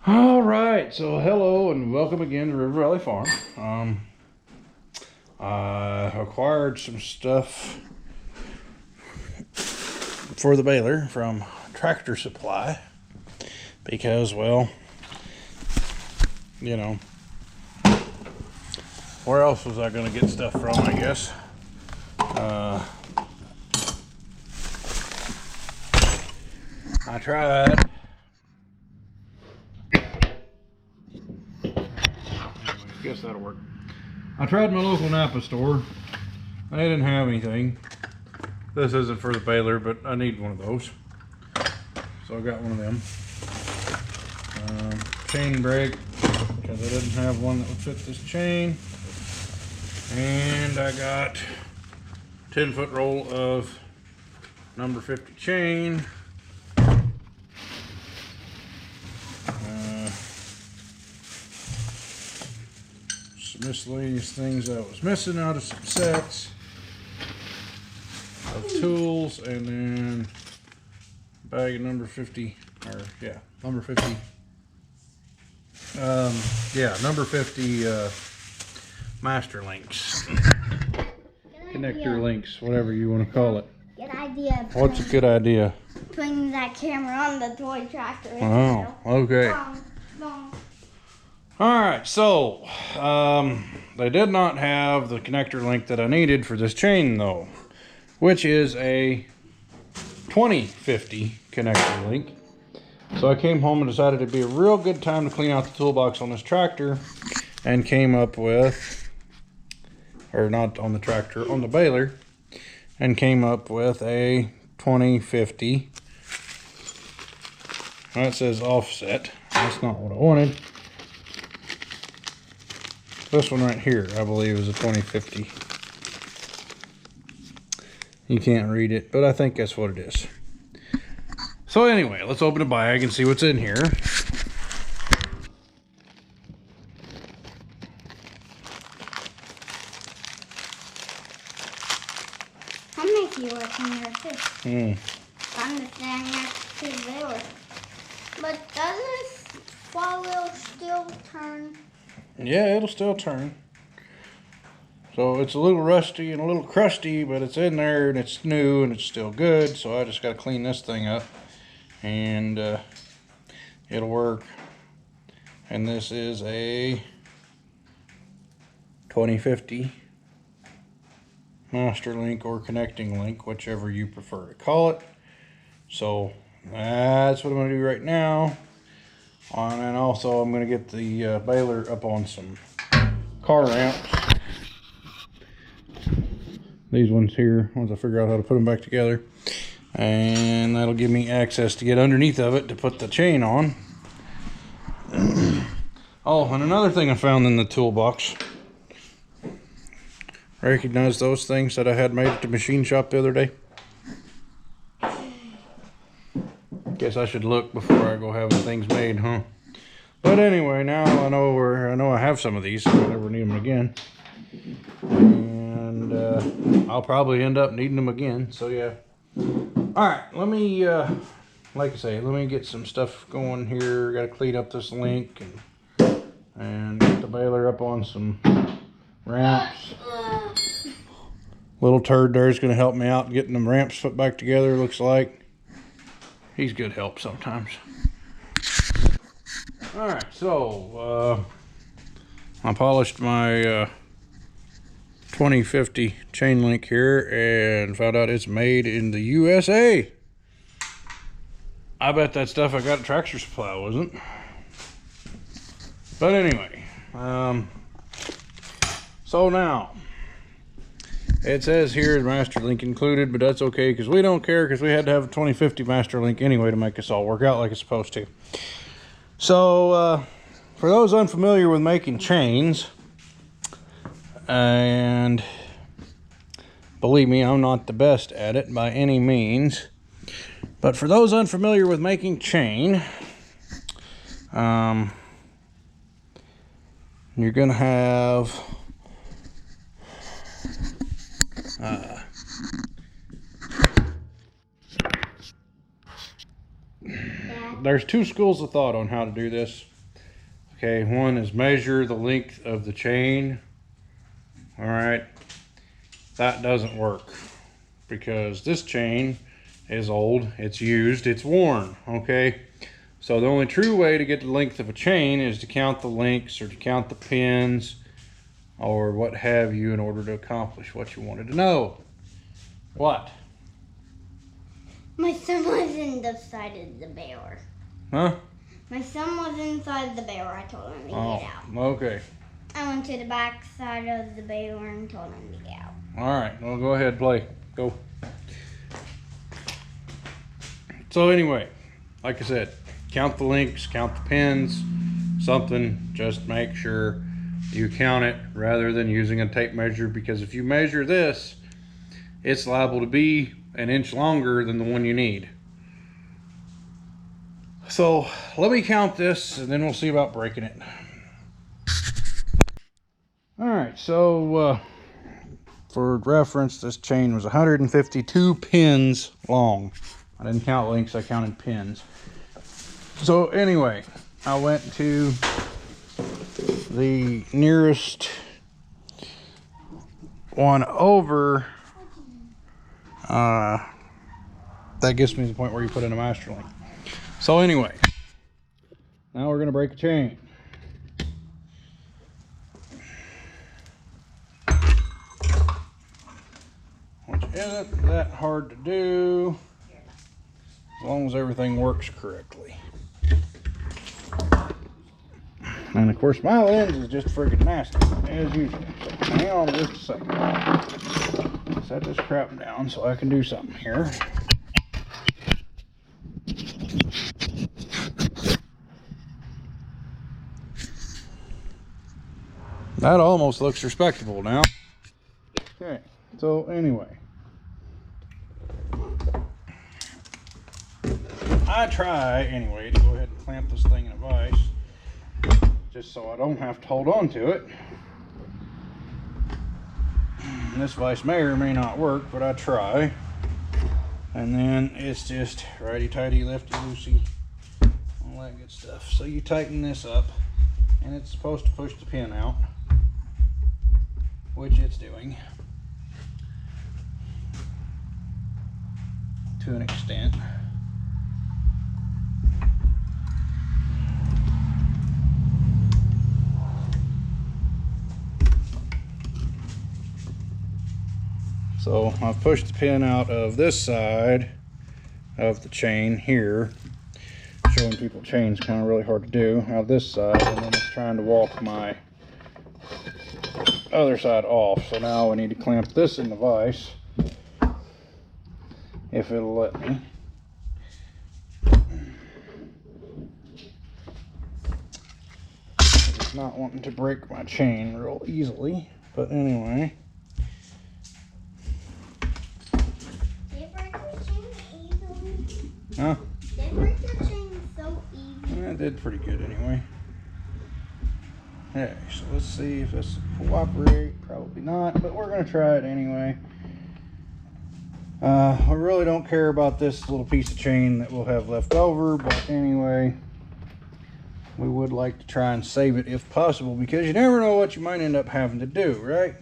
All right, so hello and welcome again to River Valley Farm. I acquired some stuff for the baler from Tractor Supply because, well, you know, where else was I going to get stuff from, I guess. I tried. I guess that'll work. I tried my local Napa store. They didn't have anything. This isn't for the baler, but I need one of those. So I got one of them. Chain brake, because I didn't have one that would fit this chain. And I got 10-foot roll of number 50 chain. Some miscellaneous things I was missing out of some sets of tools, and then a bag of number 50, or yeah, number 50. Number 50 master links, connector links, whatever you want to call it. Good idea. What's a good idea? Putting that camera on the toy tractor. Oh, okay. All right, so they did not have the connector link that I needed for this chain though, which is a 2050 connector link. So I came home and decided it'd be a real good time to clean out the toolbox on this tractor, and came up with, or not on the tractor, on the baler, and came up with a 2050. That says offset. That's not what I wanted. This one right here, I believe, is a 2050. You can't read it, but I think that's what it is. So anyway, let's open a bag and see what's in here. I'm making you work in here too. I'm just standing next to the baler. But does this flywheel still turn? Yeah, it'll still turn. So it's a little rusty and a little crusty, but it's in there and it's new and it's still good. So I just got to clean this thing up, and it'll work. And this is a 2050 master link or connecting link, whichever you prefer to call it. So that's what I'm going to do right now. And also I'm going to get the baler up on some car ramps. These ones here, once I figure out how to put them back together. And that'll give me access to get underneath of it to put the chain on. Oh, and another thing I found in the toolbox. Recognize those things that I had made at the machine shop the other day? Guess I should look before I go having things made, huh? But anyway, now I know I have some of these, so I'll never need them again. And I'll probably end up needing them again, so yeah. Alright, let me, like I say, let me get some stuff going here. Gotta clean up this link and get the baler up on some ramps. Little turd there is gonna help me out getting them ramps put back together, looks like. He's good help sometimes. Alright, so I polished my 2050 chain link here and found out it's made in the USA. I bet that stuff I got at Tractor Supply wasn't. But anyway, so now it says here master link included, but that's okay because we don't care, because we had to have a 2050 master link anyway to make this all work out like it's supposed to. So for those unfamiliar with making chains, and believe me, I'm not the best at it by any means, but for those unfamiliar with making chain, you're gonna have there's two schools of thought on how to do this. Okay, one is measure the length of the chain. All right, that doesn't work because this chain is old, it's used, it's worn, okay? So the only true way to get the length of a chain is to count the links or to count the pins or what have you in order to accomplish what you wanted to know. What? My son was in the side of the bear. Huh? My son was inside the bear. I told him to get out. Okay. I went to the back side of the bear and told him to get out. All right, well, go ahead, play. Go. So anyway, like I said, count the links, count the pins, something. Just make sure you count it rather than using a tape measure, because if you measure this, it's liable to be an inch longer than the one you need. So let me count this and then we'll see about breaking it. All right, so for reference, this chain was 152 pins long. I didn't count links, I counted pins. So anyway, I went to the nearest one over. That gets me to the point where you put in a master link. So anyway, now we're gonna break a chain. Which isn't that hard to do, as long as everything works correctly. And of course my lens is just friggin' nasty, as usual. Hang on just a second. Set this crap down so I can do something here. That almost looks respectable now. Okay, so anyway. I try anyway to go ahead and clamp this thing in a vise, just so I don't have to hold on to it. And this vise may or may not work, but I try. And then it's just righty-tighty, lefty-loosey, all that good stuff. So you tighten this up, and it's supposed to push the pin out, which it's doing to an extent. So I've pushed the pin out of this side of the chain here. Showing people chains kind of really hard to do. Out this side, and then it's trying to walk my other side off. So now we need to clamp this in the vise, if it'll let me. It's not wanting to break my chain real easily, but anyway. Huh? They break your chain so easy. That did pretty good anyway. Okay, so let's see if this will cooperate. Probably not, but we're going to try it anyway. I really don't care about this little piece of chain that we'll have left over, but anyway, we would like to try and save it if possible, because you never know what you might end up having to do, right?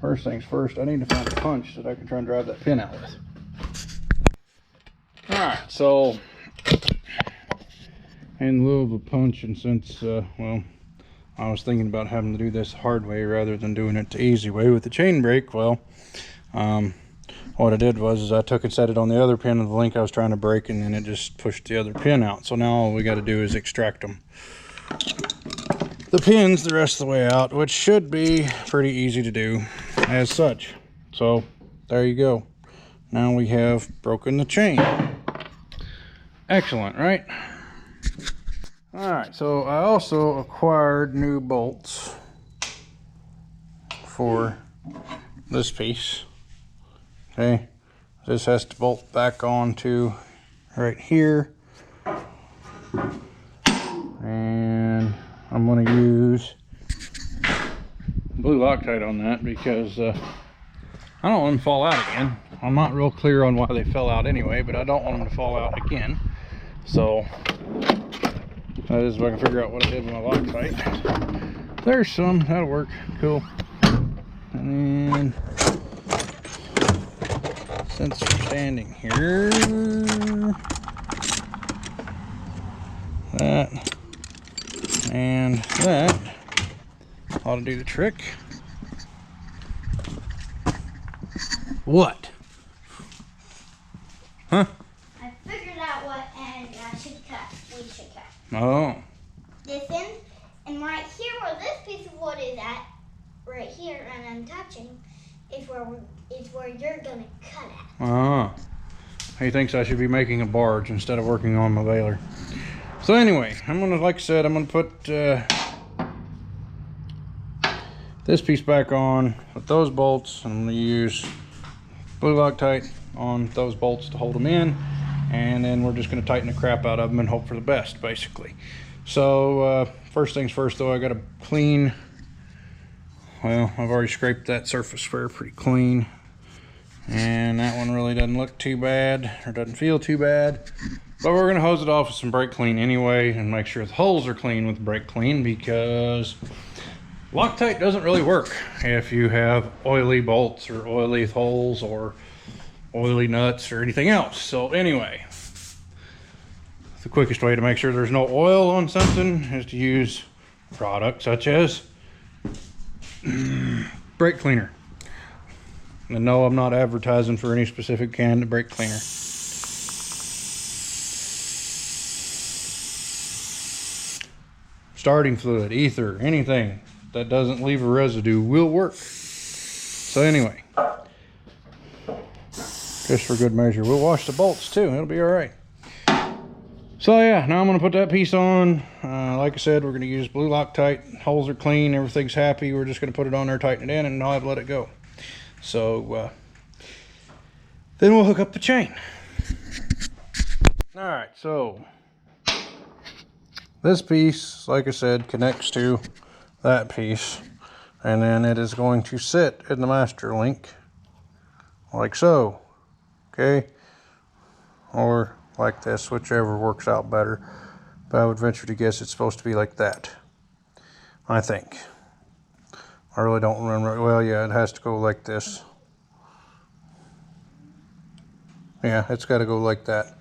First things first, I need to find a punch that I can try and drive that pin out with. Alright, so in lieu of a punch, and since, well, I was thinking about having to do this the hard way rather than doing it the easy way with the chain break, well, what I did was I took and set it on the other pin of the link I was trying to break, and then it just pushed the other pin out. So now all we got to do is extract them. The pins the rest of the way out, which should be pretty easy to do as such. So there you go. Now we have broken the chain. Excellent, right? Alright, so I also acquired new bolts for this piece. Okay, this has to bolt back onto right here. And I'm going to use blue Loctite on that because I don't want them to fall out again. I'm not real clear on why they fell out anyway, but I don't want them to fall out again. So that is if I can figure out what I did with my Loctite. There's some, that'll work, cool. And then since we're standing here, that and that ought to do the trick. What? Huh? I figured out what end I should cut. We should cut. Oh. This end, and right here where this piece of wood is at, right here, and I'm touching, is where you're gonna cut at. Ah. He thinks I should be making a barge instead of working on my baler. So anyway, I'm gonna, like I said, I'm gonna put this piece back on with those bolts. I'm gonna use blue Loctite on those bolts to hold them in, and then we're just going to tighten the crap out of them and hope for the best, basically. So first things first, though, I got to clean. Well, I've already scraped that surface fair pretty clean, and that one really doesn't look too bad, or doesn't feel too bad, but we're going to hose it off with some brake clean anyway and make sure the holes are clean with brake clean, because Loctite doesn't really work if you have oily bolts or oily holes or oily nuts or anything else. So anyway, the quickest way to make sure there's no oil on something is to use a product such as brake cleaner. And no, I'm not advertising for any specific kind of brake cleaner. Starting fluid, ether, anything that doesn't leave a residue will work. So anyway, just for good measure, we'll wash the bolts too, it'll be all right. So yeah, now I'm gonna put that piece on. Like I said, we're gonna use blue Loctite. Holes are clean, everything's happy. We're just gonna put it on there, tighten it in, and I'll have to let it go. So then we'll hook up the chain. All right, so this piece, like I said, connects to that piece, and then it is going to sit in the master link like so, okay, or like this, whichever works out better, but I would venture to guess it's supposed to be like that, I think. I really don't remember. Well, yeah, it has to go like this. Yeah, it's got to go like that.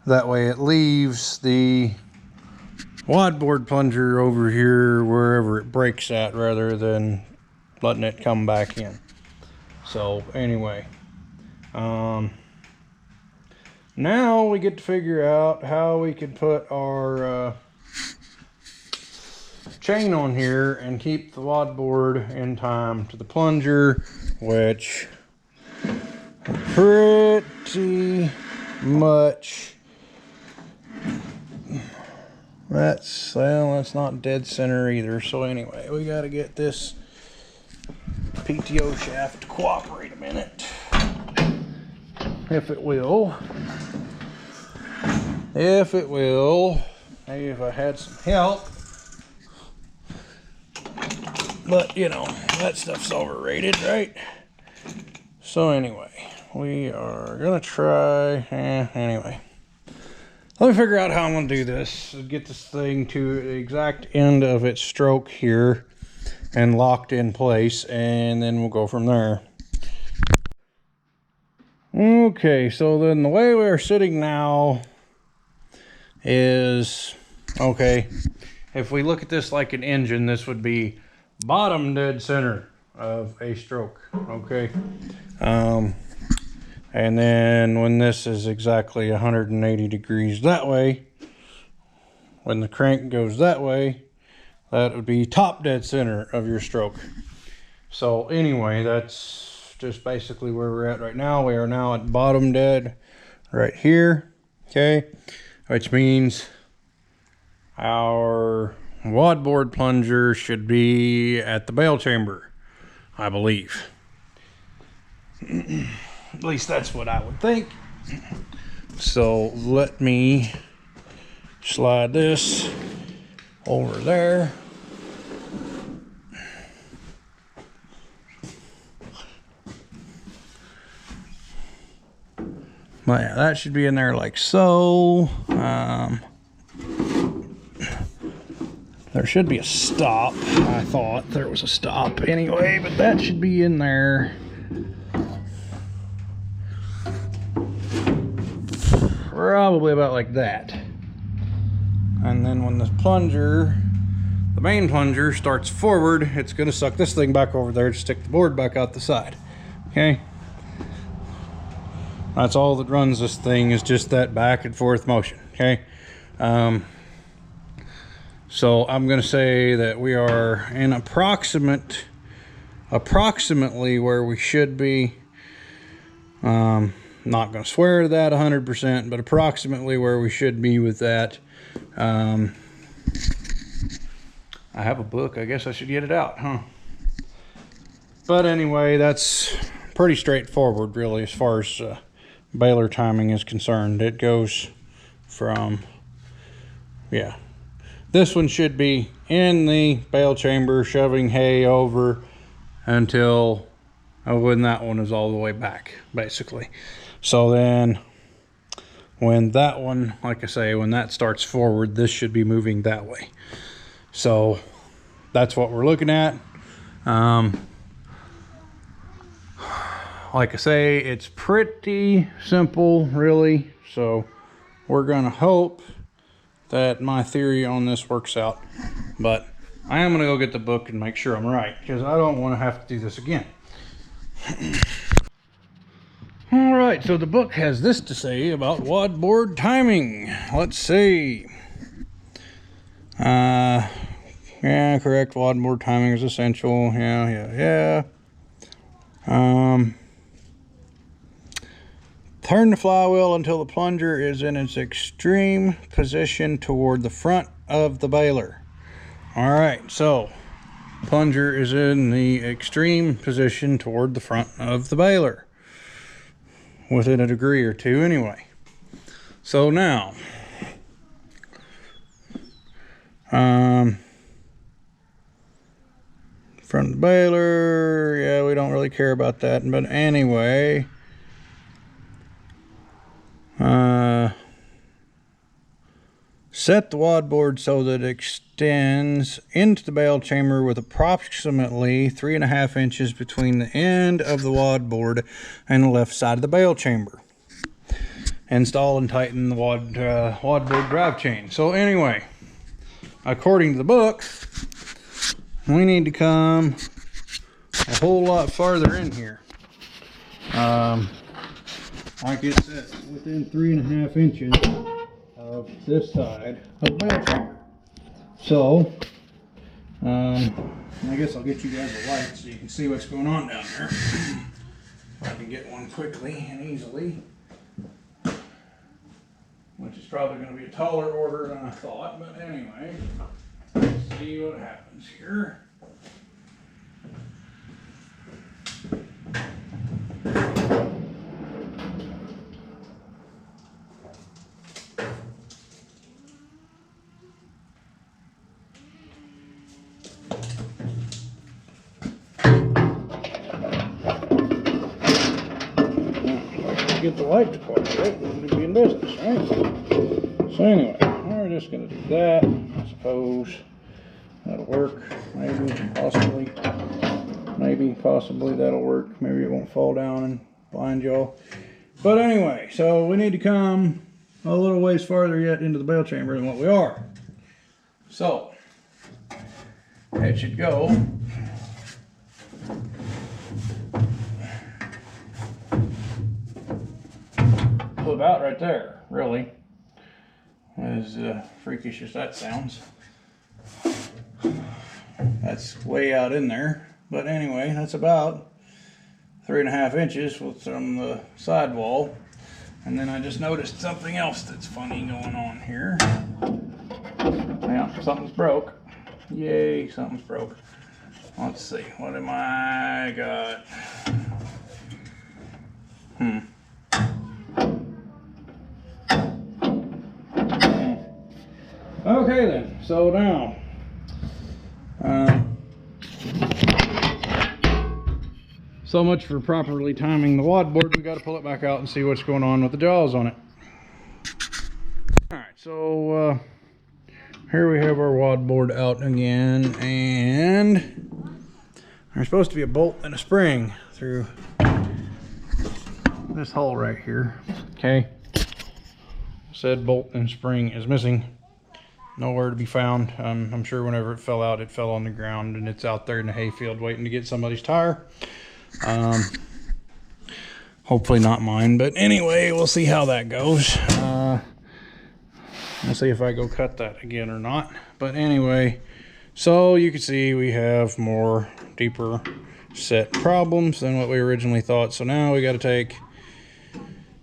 That way it leaves the wad board plunger over here wherever it breaks at, rather than letting it come back in. So anyway, now we get to figure out how we can put our chain on here and keep the wad board in time to the plunger, which pretty much, that's not dead center either. So anyway, we got to get this PTO shaft to cooperate a minute, if it will. Maybe if I had some help, but you know, that stuff's overrated, right? So anyway, we are gonna try, anyway. Let me figure out how I'm going to do this. Get this thing to the exact end of its stroke here and locked in place, and then we'll go from there. Okay, so then the way we're sitting now is, okay, if we look at this like an engine, this would be bottom dead center of a stroke, okay? And then when this is exactly 180 degrees that way, when the crank goes that way, that would be top dead center of your stroke. So anyway, that's just basically where we're at right now. We are now at bottom dead right here, okay? Which means our wad board plunger should be at the bail chamber, I believe. At least that's what I would think. So let me slide this over there. But yeah, that should be in there like so. There should be a stop. I thought there was a stop anyway, but that should be in there. Probably about like that. And then when the plunger, the main plunger starts forward, it's going to suck this thing back over there to stick the board back out the side. Okay? That's all that runs this thing, is just that back and forth motion. Okay? So I'm going to say that we are in approximately where we should be. Not going to swear to that 100%, but approximately where we should be with that. I have a book. I guess I should get it out, huh? But anyway, that's pretty straightforward, really, as far as baler timing is concerned. It goes from, yeah. This one should be in the bale chamber, shoving hay over until when that one is all the way back, basically. So then when that one, like I say, when that starts forward, this should be moving that way. So that's what we're looking at. Like I say, it's pretty simple, really. So we're gonna hope that my theory on this works out, but I am gonna go get the book and make sure I'm right, because I don't want to have to do this again. All right, so the book has this to say about wad board timing. Let's see. Yeah, correct. Wad board timing is essential. Yeah. Turn the flywheel until the plunger is in its extreme position toward the front of the baler. All right, so plunger is in the extreme position toward the front of the baler, within a degree or two anyway. So now, front of the baler, yeah, we don't really care about that, but anyway, set the wad board so that it extends into the bale chamber with approximately 3.5 inches between the end of the wad board and the left side of the bale chamber. Install and tighten the wad board drive chain. So anyway, according to the book, we need to come a whole lot farther in here. Like it says, within 3.5 inches of this side of the bale chamber. So, I guess I'll get you guys a light so you can see what's going on down there. If I can get one quickly and easily. Which is probably going to be a taller order than I thought, but anyway, let's see what happens here. Get the light to cooperate, we'll be in business, right? So anyway, we're just going to do that. I suppose that'll work. Maybe, possibly that'll work. Maybe it won't fall down and blind y'all. But anyway, so we need to come a little ways farther yet into the bale chamber than what we are. So it should go about right there, really. As freakish as that sounds. That's way out in there. But anyway, that's about 3.5 inches from the sidewall. And then I just noticed something else that's funny going on here. Yeah, something's broke. Yay, something's broke. Let's see, what am I got? Okay then, so now, So much for properly timing the wad board. We got to pull it back out and see what's going on with the jaws on it. All right, so here we have our wad board out again, and there's supposed to be a bolt and a spring through this hole right here. Okay, said bolt and spring is missing, nowhere to be found. I'm sure whenever it fell out, it fell on the ground, and it's out there in the hayfield waiting to get somebody's tire. Hopefully not mine, but anyway, we'll see how that goes. We'll see if I go cut that again or not. But anyway, so you can see we have more deeper set problems than what we originally thought. So now we got to take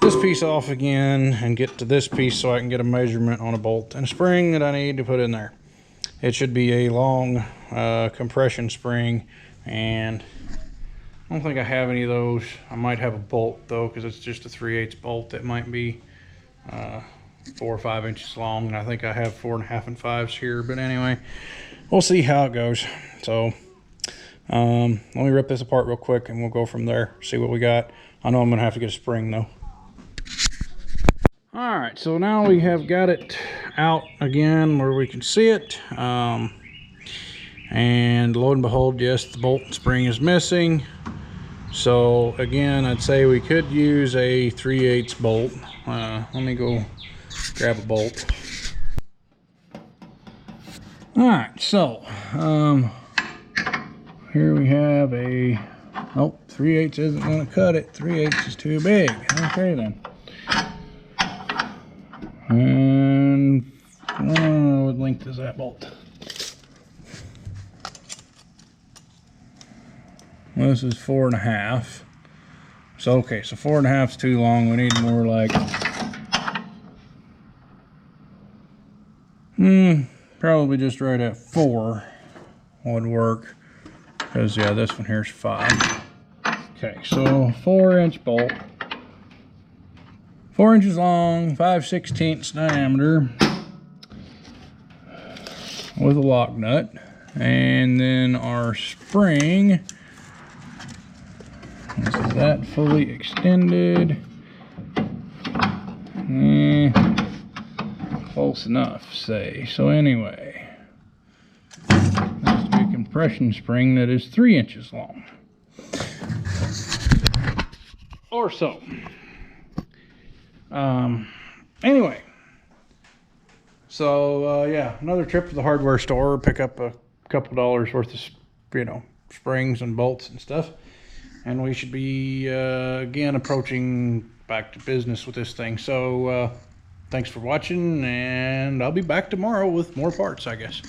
this piece off again and get to this piece so I can get a measurement on a bolt and a spring that I need to put in there. It should be a long compression spring, and I don't think I have any of those. I might have a bolt though, because it's just a 3/8 bolt that might be 4 or 5 inches long, and I think I have 4.5 and 5s here. But anyway, we'll see how it goes. So let me rip this apart real quick and we'll go from there, see what we got. I know I'm gonna have to get a spring though. All right, so now we have got it out again where we can see it, and lo and behold, yes, the bolt and spring is missing. So again, I'd say we could use a 3/8 bolt. Let me go grab a bolt. All right, so here we have a, oh, 3/8 isn't going to cut it. 3/8 is too big. Okay then. And what length is that bolt? Well, this is 4.5. So okay, so 4.5 is too long. We need more like probably just right at 4 would work. Because yeah, this one here's 5. Okay, so 4-inch bolt. 4 inches long, 5/16 diameter, with a lock nut. And then our spring, is that fully extended? Close enough, say. So anyway, that's to be a compression spring that is 3 inches long. Or so. Anyway, so yeah, another trip to the hardware store, pick up a couple dollars worth of, you know, springs and bolts and stuff, and we should be again approaching back to business with this thing. So thanks for watching, and I'll be back tomorrow with more parts, I guess.